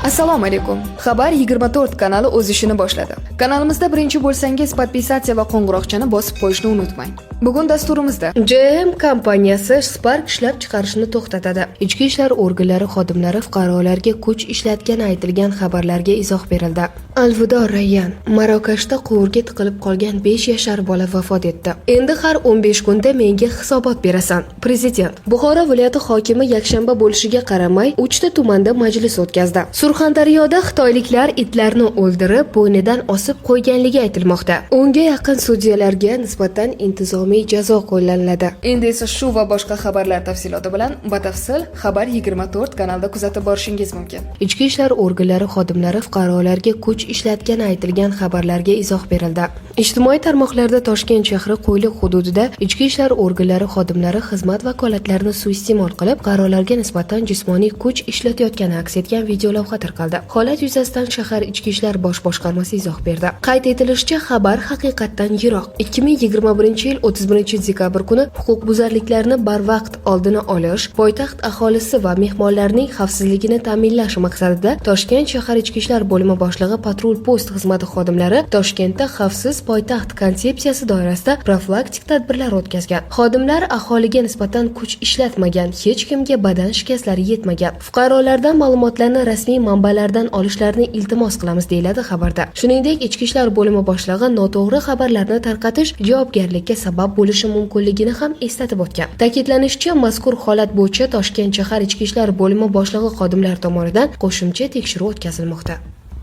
Assalomu alaykum. Xabar 24 kanali o'z ishini boshladi. Kanalimizda birinchi bo'lsangiz, podpisatsiya va qo'ng'iroqchani bosib qo'yishni unutmang. Bugun dasturimizda GM kompaniyasi Spark ishlab chiqarishni to'xtatadi. Ichki ishlar organlari xodimlari fuqarolarga kuch ishlatgani aytilgan xabarlarga izoh berildi. Alvido Rayyan. Marokashda quvurga tiqilib qolgan 5 yashar bola vafot etdi. Endi har 15 kunda menga hisobot berasan. Prezident Buxoro viloyati hokimi yakshanba bo'lishiga qaramay 3 ta tumanda majlis o'tkazdi. Surxondaryoda xitoyliklar itlarni o'ldirib, bo'ynidan osib qo'yganligi aytilmoqda. Unga yaqin sudyalarga nisbatan intizomiy jazo qo'llaniladi. Endi esa shu va boshqa xabarlar tafsiloti bilan batafsil Xabar 24 kanalida kuzatib borishingiz mumkin. Ichki ishlar organlari xodimlari fuqarolarga kuch ishlatgani aytilgan xabarlarga izoh berildi. Ijtimoiy tarmoqlarda Toshkent shahri Qo'yliq hududida ichki ishlar organlari xodimlari xizmat vakolatlarini suiiste'mol qilib, fuqarolarga nisbatan jismoniy kuch ishlatayotgani aks etgan video lavha tarqaldi. Holat yuzasidan shahar ichki ishlar bosh boshqarmasi izoh berdi. Qayd etilishicha, xabar haqiqatdan yiroq. 2021-yil 31-dekabr kuni huquqbuzarliklarni barvaqt oldini olish, poytaxt aholisi va mehmonlarning xavfsizligini ta'minlash maqsadida Toshkent shahar ichki ishlar bo'limi boshlig'i patrul post xizmati xodimlari Toshkentda xavfsiz poytaxt konsepsiyasi doirasida profilaktik tadbirlar o'tkazgan. Xodimlar aholiga nisbatan kuch ishlatmagan, hech kimga badan shikastlari yetmagan. Fuqarolardan ma'lumotlarni rasmiy manbalardan olishlarini iltimos qilamiz, deyiladi xabarda. Shuningdek, ichki ishlar bo'limi boshlig'i noto'g'ri xabarlarni tarqatish javobgarlikka sabab bo'lishi mumkinligini ham eslatib o'tgan. Ta'kidlanishicha, mazkur holat bo'yicha Toshkent shahar ichki ishlar bo'limi boshlig'i xodimlar tomonidan qo'shimcha tekshiruv o'tkazilmoqda.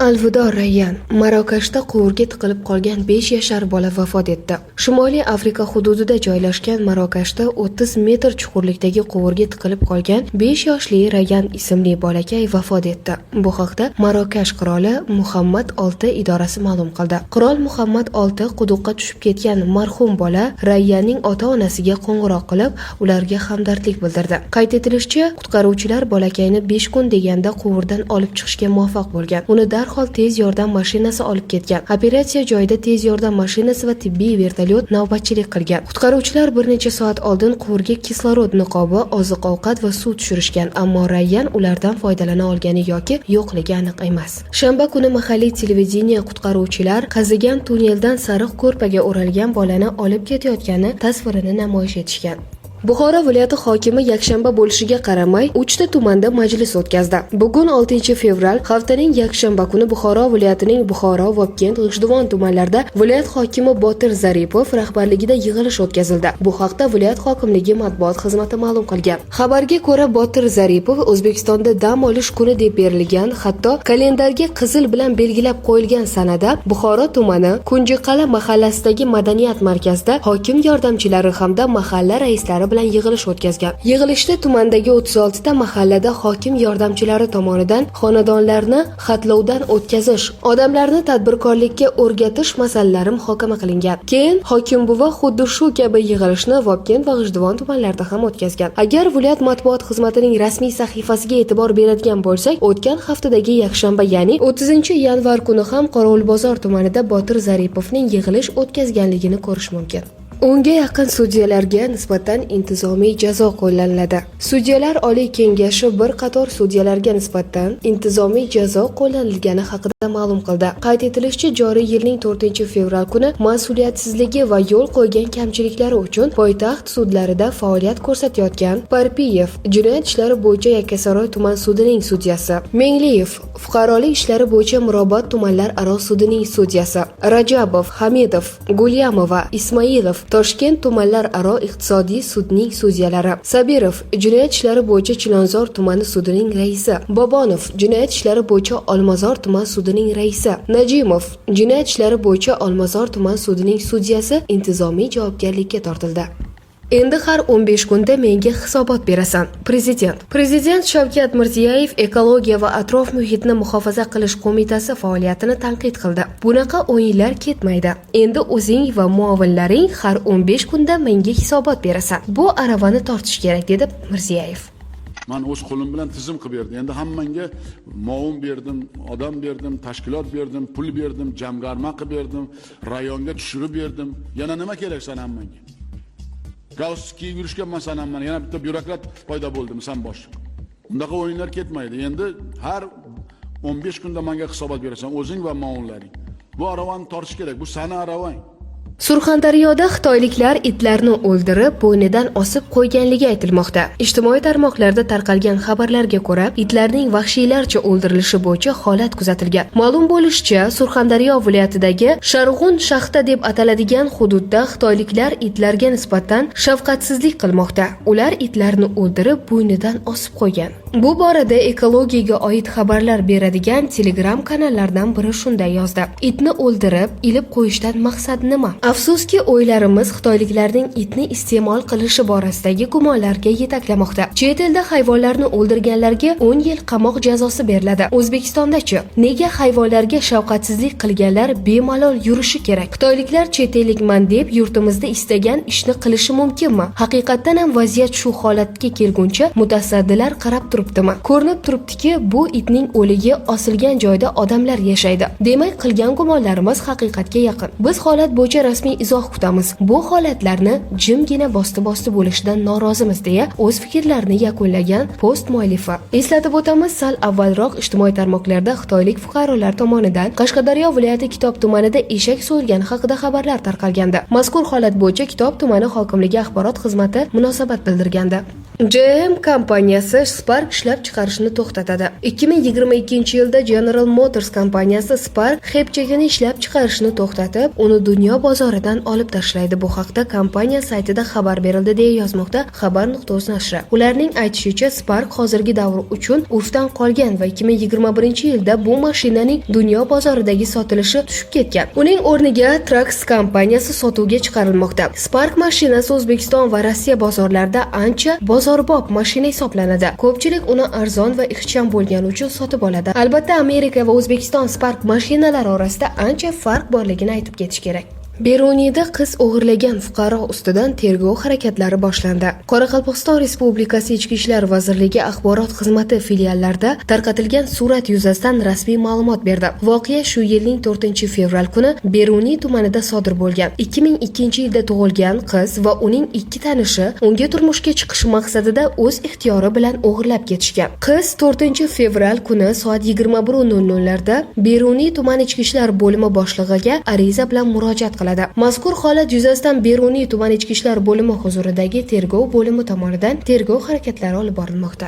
Alvido Rayyan. Marokashda quvurga tiqilib qolgan 5 yashar bola vafot etdi. Shimoliy Afrika hududida joylashgan Marokashda 30 metr chuqurlikdagi quvurga tiqilib qolgan 5 yoshli Rayyan ismli bolakay vafot etdi. Bu haqda Marokash qiroli Muhammad VI idorasi ma'lum qildi. Qirol Muhammad VI quduqqa tushib ketgan marhum bola Rayyanning ota-onasiga qo'ng'iroq qilib, ularga hamdardlik bildirdi. Qayd etilishicha, qutqaruvchilar bolakayni 5 kun deganda quvurdan olib chiqishga muvaffaq bo'lgan. Uni darhol tez yordam mashinasi olib ketgan. Operatsiya joyida tez yordam mashinasi va tibbiy vertolyot navbatchilik qilgan. Qutqaruvchilar bir necha soat oldin quvurga kislorod niqobi, oziq-ovqat va suv tushirishgan, ammo Rayyan ulardan foydalana olgani yoki yo'qligi aniq emas. Shanba kuni mahalliy televideniye qutqaruvchilar qazigan tunneldan sariq ko'rpaga o'ralgan bolani olib ketayotgani tasvirini namoyish etishgan. Buxoro viloyati hokimi yakshanba bo'lishiga qaramay 3 ta tumanda majlis o'tkazdi. Bugun 6-fevral haftaning yakshanba kuni Buxoro viloyatining Buxoro, Vobkent, G'ijduvon tumanlarida viloyat hokimi Botir Zaripov rahbarligida yig'ilish o'tkazildi. Bu haqda viloyat hokimligi matbuot xizmati ma'lum qilgan. Xabarga ko'ra, Botir Zaripov O'zbekistonda dam olish kuni deb berilgan, hatto kalendarga qizil bilan belgilab qo'yilgan sanada Buxoro tumani Kunjiqala mahallasidagi madaniyat markazida hokim yordamchilari hamda mahalla raislari bilan yig'ilish o'tkazgan. Yig'ilishda tumandagi 36 ta mahallada hokim yordamchilari tomonidan xonadonlarni xatlovdan o'tkazish, odamlarni tadbirkorlikka o'rgatish masalalari muhokama qilingan. Keyin hokim buva xuddi shu kabi yig'ilishni Vobkent va G'ijduvon tumanlarida ham o'tkazgan. Agar viloyat matbuot xizmatining rasmiy sahifasiga e'tibor beradigan bo'lsak, o'tgan haftadagi yakshanba, ya'ni 30-yanvar kuni ham Qorovulbozor tumanida Botir Zaripovning yig'ilish o'tkazganligini ko'rish mumkin. Unga yaqin sudyalarga nisbatan intizomiy jazo qo'llaniladi. Sudyalar Oliy kengashi bir qator sudyalarga nisbatan intizomiy jazo qo'llanilgani haqida ma'lum qildi. Qayd etilishicha, joriy yilning 4-fevral kuni mas'uliyatsizligi va yo'l qo'ygan kamchiliklari uchun poytaxt sudlarida faoliyat ko'rsatayotgan Parpiyev, jinoyat ishlari bo'yicha Yakkasaroy tuman sudining sudyasi, Mengliyev, fuqarolik ishlari bo'yicha Mirobod tumanlar aro sudining sudyasi, Rajabov, Hamidov, Gulyamova, Ismoilov, Toshkent tumanlar aro iqtisodiy sudning sudyalari, Sabirov, jinoyat ishlari bo'yicha Chilonzor tumani sudining raisi, Bobonov, jinoyat ishlari bo'yicha Olmazor tuman sudining raisi, Najimov, jinoyat ishlari bo'yicha Olmazor tuman sudining sudyasi intizomiy javobgarlikka tortildi. Endi har 15 kunda menga hisobot berasan. Prezident Shavkat Mirziyoyev Ekologiya va atrof muhitni muhofaza qilish qo'mitasi faoliyatini tanqid qildi. Bunaqa o'yinlar ketmaydi. Endi o'zing va muovinlaring har 15 kunda menga hisobot berasan. Bu aravani tortish kerak, dedi Mirziyoyev. Men o'z qo'lim bilan tizim qilib berdim. Endi hammanga muovin berdim, odam berdim, tashkilot berdim, pul berdim, jamg'arma qilib berdim, rayonga tushirib berdim. Yana nima kerak sana hammanga? Galstuk yurishganman san ham, yana bitta byurokrat paydo bo'ldimi san bosh. Undaqa o'yinlar ketmaydi. Endi har 15 kunda menga hisobot berasan o'zing va maonlaring. Bu aravani tortish kerak. Bu sani aravang. Surxondaryoda xitoyliklar itlarni o'ldirib, bo'ynidan osib qo'yganligi aytilmoqda. Ijtimoiy tarmoqlarda tarqalgan xabarlarga ko'ra, itlarning vahshiylarcha o'ldirilishi bo'yicha holat kuzatilgan. Ma'lum bo'lishicha, Surxondaryo viloyatidagi Sharg'un shaxta deb ataladigan hududda xitoyliklar itlarga nisbatan shafqatsizlik qilmoqda. Ular itlarni o'ldirib, bo'ynidan osib qo'ygan. Bu borada ekologiyaga oid xabarlar beradigan Telegram kanallardan biri shunday yozdi: Itni o'ldirib, ilib qo'yishdan maqsad nima? Afsuski, o'ylarimiz xitoyliklarning itni iste'mol qilishi borasidagi gumonlarga yetaklamoqda. Chet elda hayvonlarni o'ldirganlarga 10 yil qamoq jazosi beriladi. O'zbekistonda-chi? Nega hayvonlarga shafqatsizlik qilganlar bemalol yurishi kerak? Xitoyliklar chet ellikman deb yurtimizda istagan ishni qilishi mumkinmi? Haqiqatan ham vaziyat shu holatga kelguncha mutasaddilar qarab turibdimi? Ko'rinib turibdiki, bu itning o'ligi osilgan joyda odamlar yashaydi. Demak, qilgan gumonlarimiz haqiqatga yaqin. Biz holat bo'yicha rasmiy izoh kutamiz. Bu holatlarni jimgina bosti bo'lishidan norozimiz deya o'z fikrlarini yakunlagan post muallifi. Eslatib o'tamiz, sal avvalroq ijtimoiy tarmoqlarda xitoylik fuqarolar tomonidan Qashqadaryo viloyati Kitob tumanida eshak so'yilgani haqida xabarlar tarqalganda, mazkur holat bo'yicha Kitob tumani hokimligi axborot xizmati munosabat bildirgandi. GM kompaniyasi Spark ishlab chiqarishni to'xtatadi. 2022-yilda General Motors kompaniyasi Spark xepchagini ishlab chiqarishni to'xtatib, uni dunyo bozoridan olib tashlaydi. Bu haqda kompaniya saytida xabar berildi deya yozmoqda xabar.uz nashri. Ularning aytishicha, Spark hozirgi davr uchun urfdan qolgan va 2021-yilda bu mashinaning dunyo bozoridagi sotilishi tushib ketgan. Uning o'rniga Trax kompaniyasi sotuvga chiqarilmoqda. Spark mashinasi O'zbekiston va Rossiya bozorlarida ancha bozorbop mashina hisoblanadi. Ko'pchilik uni arzon va ixcham bo'lgani uchun sotib oladi. Albatta, Amerika va O'zbekiston Spark mashinalari orasida ancha farq borligini aytib ketish kerak. Beruniyda qiz o'g'irlagan fuqaro ustidan tergov harakatlari boshlandi. Qoraqalpog'iston Respublikasi Ichki ishlar vazirligi axborot xizmati filiallarida tarqatilgan surat yuzasidan rasmiy ma'lumot berdi. Voqea shu yilning 4-fevral kuni Beruniy tumanida sodir bo'lgan. 2002-yilda tug'ilgan qiz va uning 2 tanishi unga turmushga chiqish maqsadida o'z ixtiyori bilan o'g'irlab ketishgan. Qiz 4-fevral kuni soat 21:00 larda Beruniy tuman ichki ishlar bo'limi boshlig'iga ariza bilan murojaat qildi. Mazkur holat yuzasidan Beruniy tuman ichki ishlar bo'limi huzuridagi tergov bo'limi tomonidan tergov harakatlari olib borilmoqda.